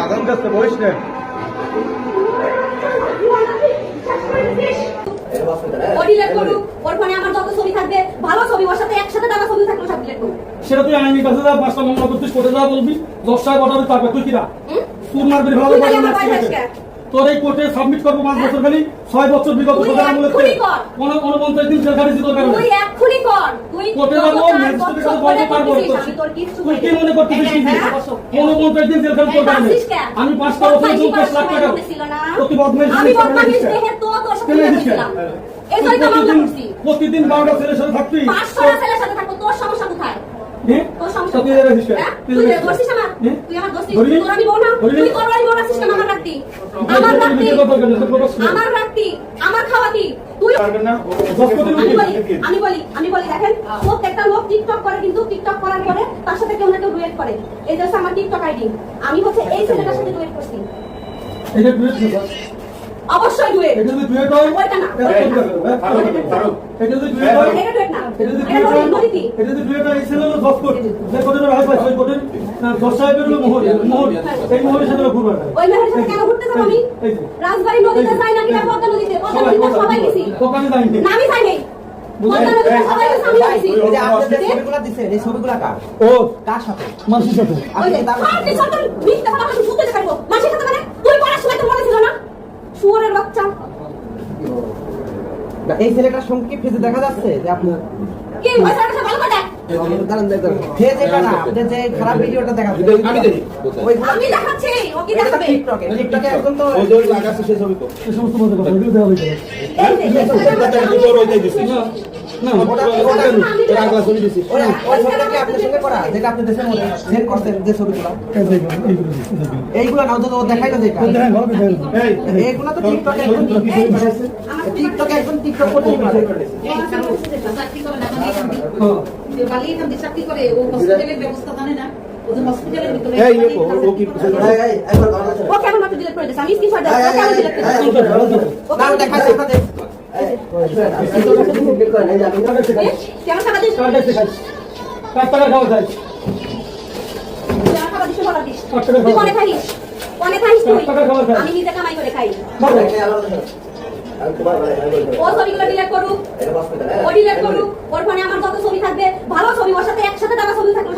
আদান কাছে বলিস না। সেটা তুই আইনি কাছে যা, 5টা মামলা করছিস, কোর্টে যা বলবি, 10টায় পাঠাবি, তারপর তুই কিরা তুই মারবি ভালো তোর এই কোর্টে সাবমিট করবো 5 বছর খালি 6 বছর বিগত সরকার আমলে 49 দিন জেল খাটিয়েছি তোর কারণে। কোর্টে যাবো, ম্যাজিস্ট্রেটের কাছে বলবো, পারবো তুই কি মনে করতেছিস? 49 দিন জেল খাটি তোর কারণে। আমি 5টা বছর 50 লাখ টাকা প্রতি প্রতিদিন 12টা ছেলের সাথে থাকবি, 500টা ছেলের সাথে থাকবো, তোর সমস্যা কোথায়? তোর সমস্যা তুই ধরছিস আমার, তুই আমার দোস্ত, তোর আমি বউ না, তুই করবারই বউ আছিস কেন? আমার রাখতি, আমার খাওয়াতি তুই। আমি বলি দেখেন, প্রত্যেকটা লোক টিকটক করে, কিন্তু টিকটক করার পরে তার সাথে কেউ না কেউ ডুয়েট করে। এই যে আমার টিকটক আইডি, আমি হচ্ছে এই ছেলেটার সাথে ডুয়েট করছি। এটা ডুয়েট অবশ্যই ডুয়েট। এটা যদি ডুয়েট হয়, ওইটা না, এটা যদি ডুয়েট হয়, এটা ডুয়েট না, এটা যদি এটা ডুয়েট হয়, নদীতি। এটা যদি ডুয়েট হয়, এই ছেলে হলো 10 কোট, যে কোটের ভাই পাইছে ওই কোটের 10 সাহেবের হলো মোহর, এই মোহরের সাথে ঘুরবে। ওই মেহের সাথে কেন ঘুরতে যাব আমি? রাজবাড়ী নদীতে যাই না, কিনা পদ্মা নদীতে? পদ্মা নদীতে সবাই গেছি, ওখানে যাইনি না আমি যাই নাই। পদ্মা নদীতে সবাই গেছে, আমি গেছি। এই যে আপনি যে ছবিগুলো দিছেন, এই ছবিগুলো কার? ও কার সাথে? মানুষের সাথে। ওই যে ফালতু শত মিথ্যা কথা বলে শুনতে দেখাবো। মানুষের সাথে মানে তুই পড়ার সময় তো মনে ছিল না? শুয়োরের বাচ্চা। না, এই ছেলেটার সঙ্গে কি ফেজে দেখা যাচ্ছে যে আপনার কি ভাষা ভাষা ভালো করে দেখ। ফেজ এটা না, আপনি যে খারাপ ভিডিওটা দেখাচ্ছেন আমি দেখি ওইগুলো আমি দেখাচ্ছি, ও কি এটা তো দেখাবে? টিকটকে একদম তো ওই যে লাগাচ্ছে সে ছবি তো এই সমস্ত মধ্যে কথা এগুলো দেওয়া হয়েছে এই যে তোর ওইটাই দিছিস না তোর আগলা ছবি দিছিস ওই ছবিটা কি আপনার সঙ্গে করা, যেটা আপনি দেশের মধ্যে সেন্ড করছেন যে ছবিগুলো, এইগুলো না, তো দেখাই না যেটা এইগুলো তো টিকটকে একদম টিকটকে একদম টিকটক করতে পারে। চাকরি করে না, মানে বালি এখান দিয়ে চাকরি করে, ও হসপিটালের ব্যবস্থা জানে না, ও যে হসপিটালের ভিতরে এই ও কি ও কেন মাত্র ডিলিট করে দিয়েছে? আমি স্ক্রিনশট দেব, ও কেন ডিলিট করে দিয়েছে? ও না, কেন দেখাচ্ছি আপনাদের কেন টাকা দিস? কার কাছে খাইছ? কার টাকা খাওয়া যায়? কেন টাকা দিস? বলা দিস। কত টাকা তুই খাওয়া অনেক খাইস, অনেক খাইস তুই। টাকা খাওয়া যায়? আমি নিজে কামাই করে খাই। বাবা ও ছবিগুলো ডিলিট করুক, ও ডিলিট করুক। ওর ফোনে আমার যত ছবি থাকবে, ভালো ছবি, ওর সাথে একসাথে টাকা ছবি থাকবে।